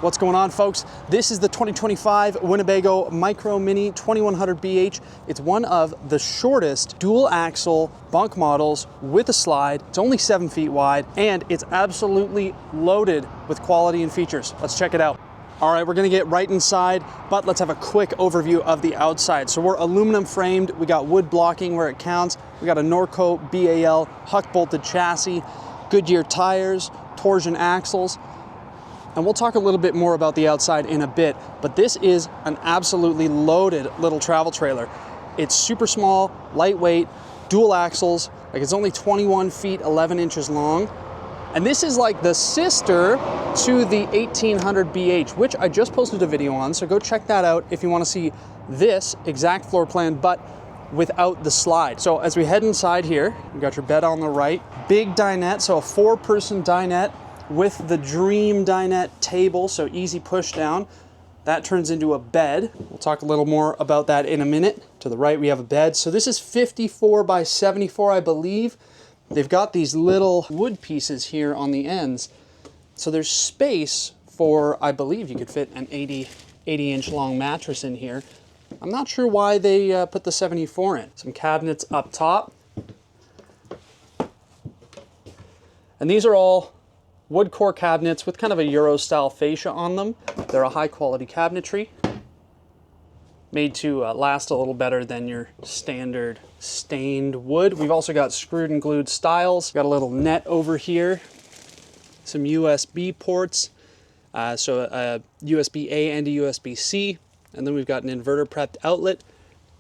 What's going on, folks? This is the 2025 Winnebago Micro Minnie 2100BH. It's one of the shortest dual axle bunk models with a slide. It's only 7 feet wide and it's absolutely loaded with quality and features. Let's check it out. All right, we're gonna get right inside, but let's have a quick overview of the outside. So we're aluminum framed, we got wood blocking where it counts, we got a Norco BAL huck bolted chassis, Goodyear tires, torsion axles. And we'll talk a little bit more about the outside in a bit, but this is an absolutely loaded little travel trailer. It's super small, lightweight, dual axles, like it's only 21 feet, 11 inches long. And this is like the sister to the 1800BH, which I just posted a video on, so go check that out if you wanna see this exact floor plan, but without the slide. So as we head inside here, you got your bed on the right, big dinette, so a 4-person dinette, with the dream dinette table, so easy push down. That turns into a bed. We'll talk a little more about that in a minute. To the right we have a bed. So this is 54 by 74, I believe. They've got these little wood pieces here on the ends. So there's space for, I believe you could fit an 80-inch long mattress in here. I'm not sure why they put the 74 in. Some cabinets up top. And these are all wood core cabinets with kind of a Euro style fascia on them. They're a high quality cabinetry, made to last a little better than your standard stained wood. We've also got screwed and glued stiles. Got a little net over here, some USB ports, so a USB-A and a USB-C, and then we've got an inverter prepped outlet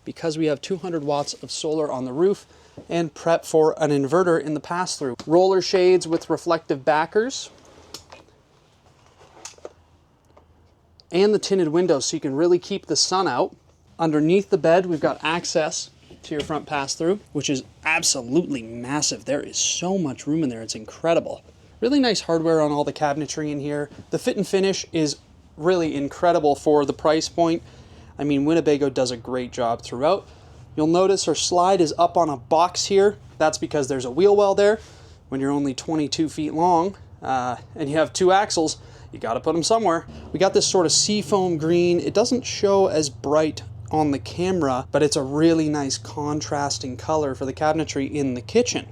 because we have 200 watts of solar on the roof and prep for an inverter in the pass-through. Roller shades with reflective backers. And the tinted windows so you can really keep the sun out. Underneath the bed, we've got access to your front pass-through, which is absolutely massive. There is so much room in there, it's incredible. Really nice hardware on all the cabinetry in here. The fit and finish is really incredible for the price point. I mean, Winnebago does a great job throughout. You'll notice our slide is up on a box here. That's because there's a wheel well there. When you're only 22 feet long and you have 2 axles, you gotta put them somewhere. We got this sort of seafoam green. It doesn't show as bright on the camera, but it's a really nice contrasting color for the cabinetry in the kitchen.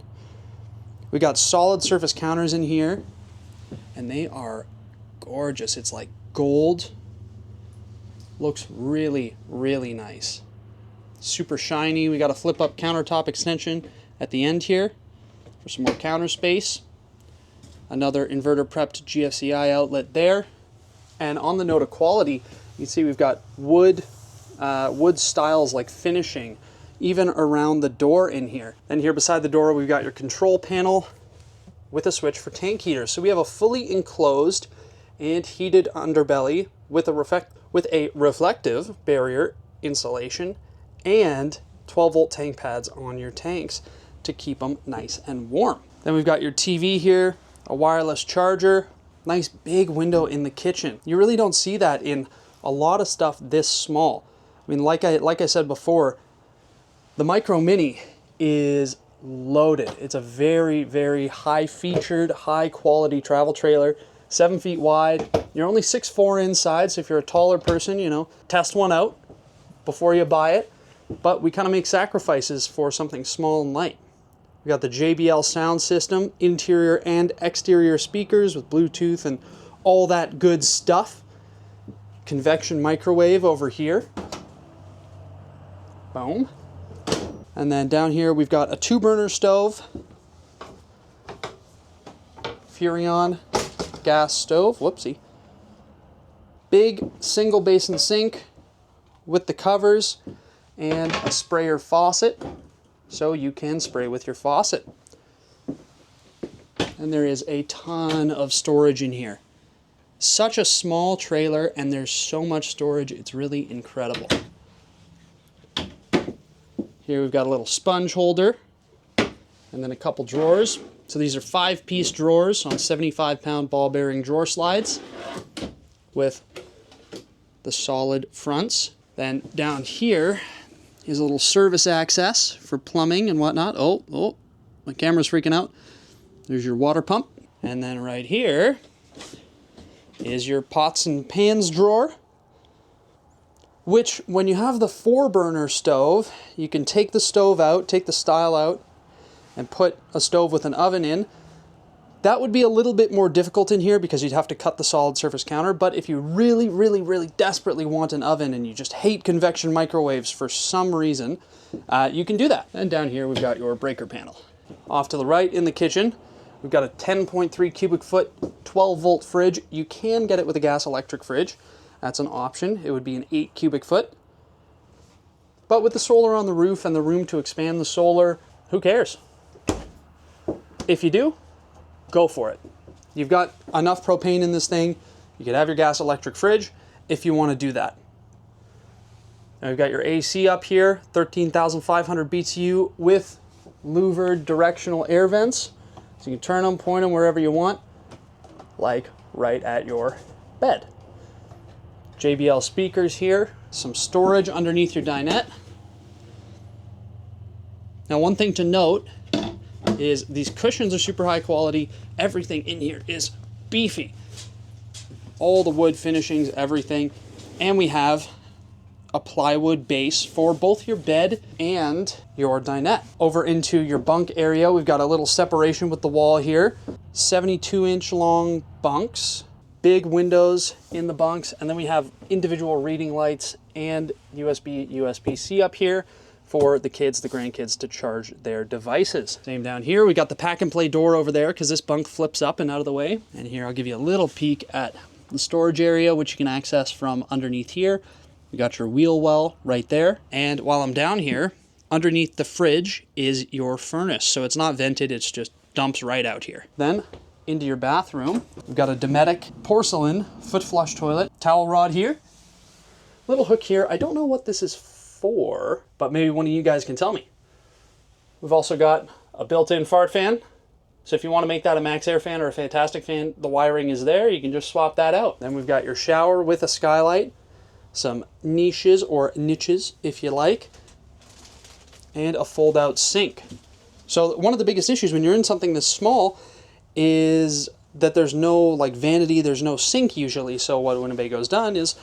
We got solid surface counters in here, and they are gorgeous. It's like gold. Looks really, really nice. Super shiny. We got a flip-up countertop extension at the end here for some more counter space. Another inverter prepped GFCI outlet there. And on the note of quality, you can see we've got wood styles like finishing even around the door in here. And here beside the door we've got your control panel with a switch for tank heaters. So we have a fully enclosed and heated underbelly with a reflective barrier insulation and 12-volt tank pads on your tanks to keep them nice and warm. Then we've got your TV here, a wireless charger, nice big window in the kitchen. You really don't see that in a lot of stuff this small. I mean, like I said before, the Micro Minnie is loaded. It's a very, very high featured, high quality travel trailer, 7 feet wide. You're only 6'4" inside, so if you're a taller person, you know, test one out before you buy it. But we kind of make sacrifices for something small and light. We got the JBL sound system, interior and exterior speakers with Bluetooth and all that good stuff. Convection microwave over here. Boom. And then down here we've got a 2-burner stove. Furrion gas stove. Whoopsie. Big single basin sink with the covers and a sprayer faucet, so you can spray with your faucet. And there is a ton of storage in here. Such a small trailer and there's so much storage, it's really incredible. Here we've got a little sponge holder and then a couple drawers. So these are 5-piece drawers on 75-pound ball bearing drawer slides with the solid fronts. Then down here is a little service access for plumbing and whatnot. Oh, my camera's freaking out. There's your water pump. And then right here is your pots and pans drawer, which when you have the 4-burner stove, you can take the stove out, take the stile out, and put a stove with an oven in. That would be a little bit more difficult in here because you'd have to cut the solid surface counter, but if you really, really, really desperately want an oven and you just hate convection microwaves for some reason, you can do that. And down here we've got your breaker panel. Off to the right in the kitchen, we've got a 10.3 cubic foot, 12 volt fridge. You can get it with a gas electric fridge. That's an option. It would be an 8 cubic foot. But with the solar on the roof and the room to expand the solar, who cares? If you do, go for it. You've got enough propane in this thing. You could have your gas electric fridge if you want to do that. Now we've got your AC up here, 13,500 BTU with louvered directional air vents. So you can turn them, point them wherever you want, like right at your bed. JBL speakers here, some storage underneath your dinette. Now one thing to note is these cushions are super high quality. Everything in here is beefy. All the wood finishings, everything. And we have a plywood base for both your bed and your dinette. Over into your bunk area, we've got a little separation with the wall here. 72-inch long bunks, big windows in the bunks, and then we have individual reading lights and USB-C up here for the kids, the grandkids, to charge their devices. Same down here, we got the pack and play door over there because this bunk flips up and out of the way. And here I'll give you a little peek at the storage area, which you can access from underneath here. We got your wheel well right there. And while I'm down here, underneath the fridge is your furnace. So it's not vented, it's just dumps right out here. Then into your bathroom, we've got a Dometic porcelain foot flush toilet, towel rod here, little hook here. I don't know what this is for, but maybe one of you guys can tell me. We've also got a built-in fart fan. So if you want to make that a Max Air fan or a Fantastic fan, the wiring is there. You can just swap that out. Then we've got your shower with a skylight, some niches or niches if you like, and a fold-out sink. So one of the biggest issues when you're in something this small is that there's no like vanity, there's no sink usually. So what Winnebago's done is,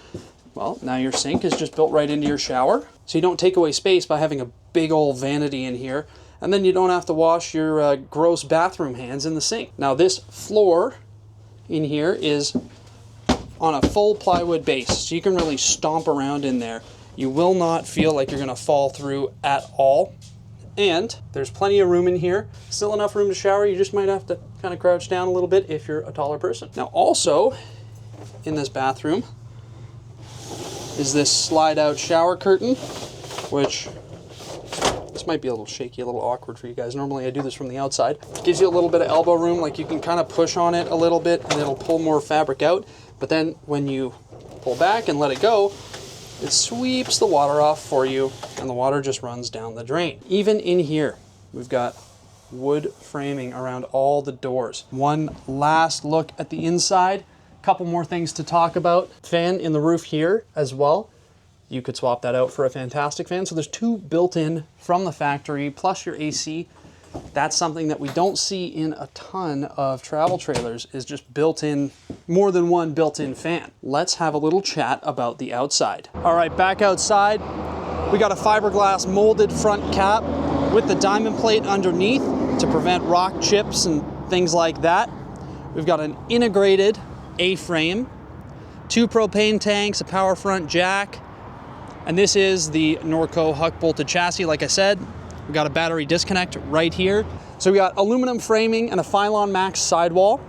well, now your sink is just built right into your shower. So you don't take away space by having a big old vanity in here. And then you don't have to wash your gross bathroom hands in the sink. Now this floor in here is on a full plywood base. So you can really stomp around in there. You will not feel like you're gonna fall through at all. And there's plenty of room in here. Still enough room to shower. You just might have to kind of crouch down a little bit if you're a taller person. Now also in this bathroom is this slide out shower curtain, which this might be a little shaky, a little awkward for you guys. Normally I do this from the outside. It gives you a little bit of elbow room, like you can kind of push on it a little bit and it'll pull more fabric out. But then when you pull back and let it go, it sweeps the water off for you and the water just runs down the drain. Even in here, we've got wood framing around all the doors. One last look at the inside. Couple more things to talk about. Fan in the roof here as well. You could swap that out for a Fantastic fan. So there's two built-in from the factory, plus your AC. That's something that we don't see in a ton of travel trailers, is just built-in, more than one built-in fan. Let's have a little chat about the outside. All right, back outside, we got a fiberglass molded front cap with the diamond plate underneath to prevent rock chips and things like that. We've got an integrated A-frame, 2 propane tanks, a power front jack, and this is the Norco Huck bolted chassis. Like I said, we got a battery disconnect right here. So we got aluminum framing and a Phylon Max sidewall.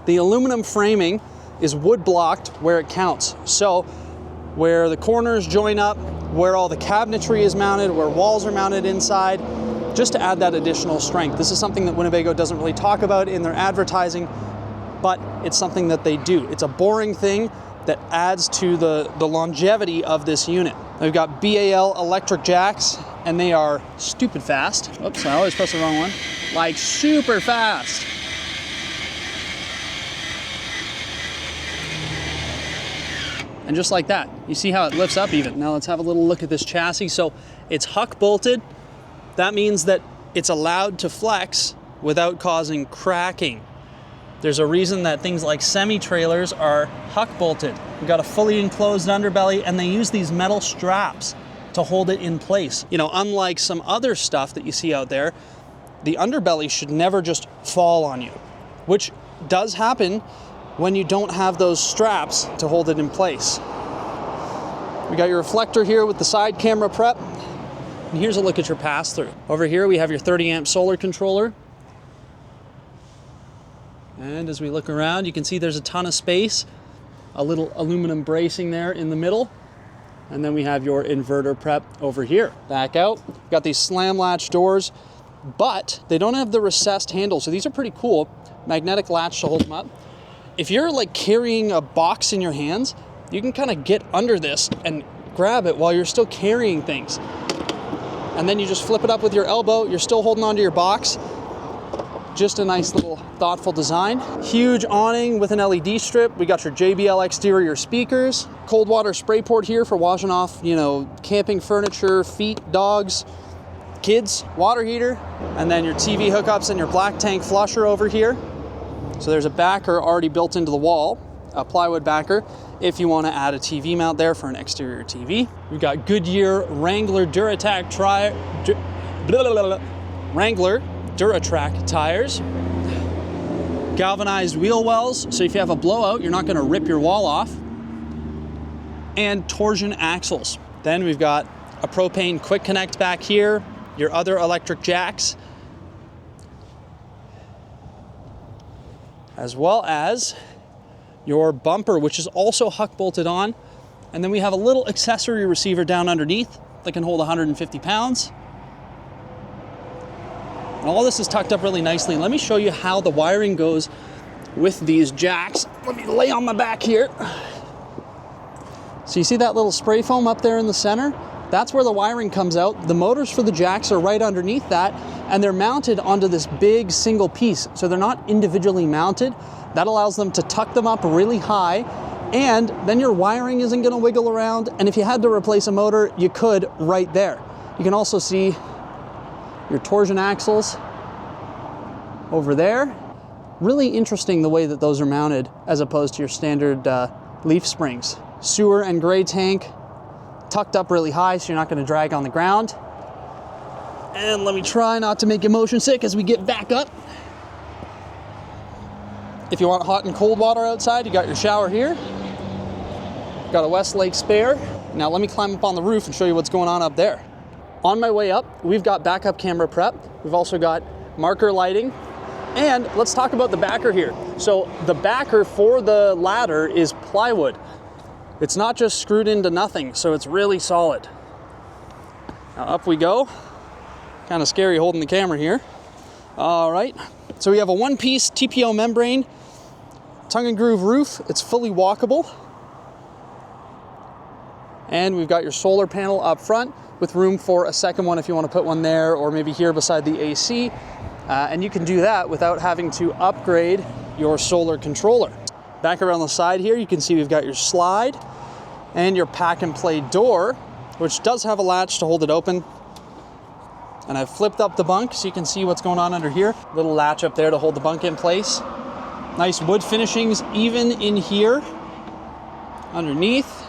The aluminum framing is wood blocked where it counts. So where the corners join up, where all the cabinetry is mounted, where walls are mounted inside, just to add that additional strength. This is something that Winnebago doesn't really talk about in their advertising, but it's something that they do. It's a boring thing that adds to the longevity of this unit. We've got BAL electric jacks, and they are stupid fast. Oops, I always press the wrong one. Like super fast. And just like that, you see how it lifts up even. Now let's have a little look at this chassis. So it's Huck bolted. That means that it's allowed to flex without causing cracking. There's a reason that things like semi-trailers are huck bolted. We've got a fully enclosed underbelly, and they use these metal straps to hold it in place. You know, unlike some other stuff that you see out there, the underbelly should never just fall on you, which does happen when you don't have those straps to hold it in place. We got your reflector here with the side camera prep. And here's a look at your pass-through. Over here we have your 30 amp solar controller. And as we look around, you can see there's a ton of space. A little aluminum bracing there in the middle. And then we have your inverter prep over here. Back out, we've got these slam latch doors, but they don't have the recessed handle. So these are pretty cool. Magnetic latch to hold them up. If you're like carrying a box in your hands, you can kind of get under this and grab it while you're still carrying things. And then you just flip it up with your elbow. You're still holding onto your box. Just a nice little thoughtful design. Huge awning with an LED strip. We got your JBL exterior speakers. Cold water spray port here for washing off, you know, camping furniture, feet, dogs, kids. Water heater. And then your TV hookups and your black tank flusher over here. So there's a backer already built into the wall, a plywood backer, if you want to add a TV mount there for an exterior TV. We've got Goodyear Wrangler Duratrack tires, galvanized wheel wells, so if you have a blowout, you're not going to rip your wall off, and torsion axles. Then we've got a propane quick connect back here, your other electric jacks, as well as your bumper, which is also huck bolted on. And then we have a little accessory receiver down underneath that can hold 150 pounds. And all this is tucked up really nicely. Let me show you how the wiring goes with these jacks. Let me lay on my back here. So you see that little spray foam up there in the center? That's where the wiring comes out. The motors for the jacks are right underneath that, and they're mounted onto this big single piece. So they're not individually mounted. That allows them to tuck them up really high, and then your wiring isn't gonna wiggle around. And if you had to replace a motor, you could right there. You can also see your torsion axles over there. Really interesting the way that those are mounted as opposed to your standard leaf springs. Sewer and gray tank tucked up really high so you're not going to drag on the ground. And let me try not to make you motion sick as we get back up. If you want hot and cold water outside, you got your shower here. Got a Westlake spare. Now let me climb up on the roof and show you what's going on up there. On my way up, we've got backup camera prep. We've also got marker lighting. And let's talk about the backer here. So the backer for the ladder is plywood. It's not just screwed into nothing, so it's really solid. Now up we go. Kind of scary holding the camera here. All right, so we have a one-piece TPO membrane, tongue and groove roof. It's fully walkable. And we've got your solar panel up front with room for a second one if you want to put one there or maybe here beside the AC. And you can do that without having to upgrade your solar controller. Back around the side here, you can see we've got your slide and your pack and play door, which does have a latch to hold it open. And I've flipped up the bunk so you can see what's going on under here. Little latch up there to hold the bunk in place. Nice wood finishings even in here underneath.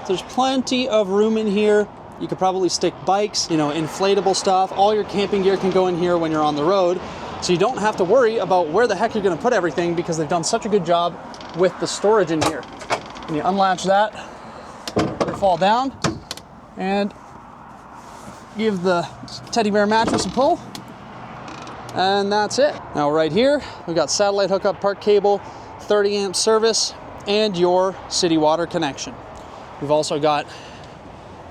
There's plenty of room in here. You could probably stick bikes, you know, inflatable stuff. All your camping gear can go in here when you're on the road. So you don't have to worry about where the heck you're gonna put everything because they've done such a good job with the storage in here. When you unlatch that, you fall down and give the teddy bear mattress a pull. And that's it. Now right here, we've got satellite hookup, park cable, 30 amp service, and your city water connection. We've also got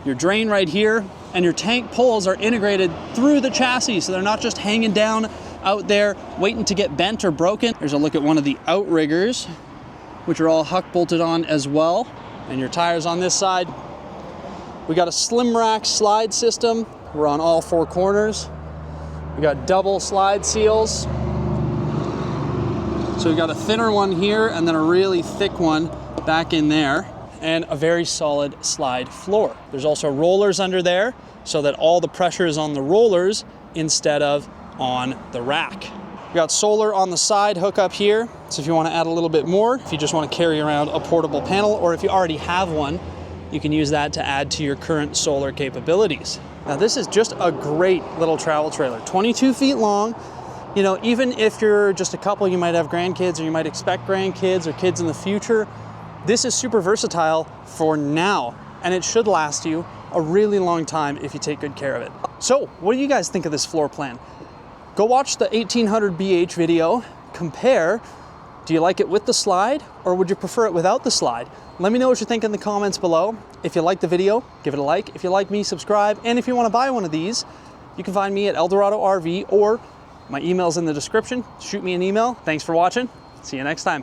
your drain right here, and your tank poles are integrated through the chassis, so they're not just hanging down out there waiting to get bent or broken. There's a look at one of the outriggers, which are all huck bolted on as well. And your tires on this side. We got a slim rack slide system. We're on all four corners. We got double slide seals. So we've got a thinner one here and then a really thick one back in there, and a very solid slide floor. There's also rollers under there so that all the pressure is on the rollers instead of on the rack. got solar on the side hook up here. So if you want to add a little bit more, if you just want to carry around a portable panel, or if you already have one, you can use that to add to your current solar capabilities. Now this is just a great little travel trailer, 22 feet long. You know, even if you're just a couple, you might have grandkids or you might expect grandkids or kids in the future. This is super versatile for now, and it should last you a really long time if you take good care of it. So what do you guys think of this floor plan? Go watch the 1800BH video, compare. Do you like it with the slide, or would you prefer it without the slide? Let me know what you think in the comments below. If you like the video, give it a like. If you like me, subscribe. And if you want to buy one of these, you can find me at Eldorado RV, or my email's in the description. Shoot me an email. Thanks for watching. See you next time.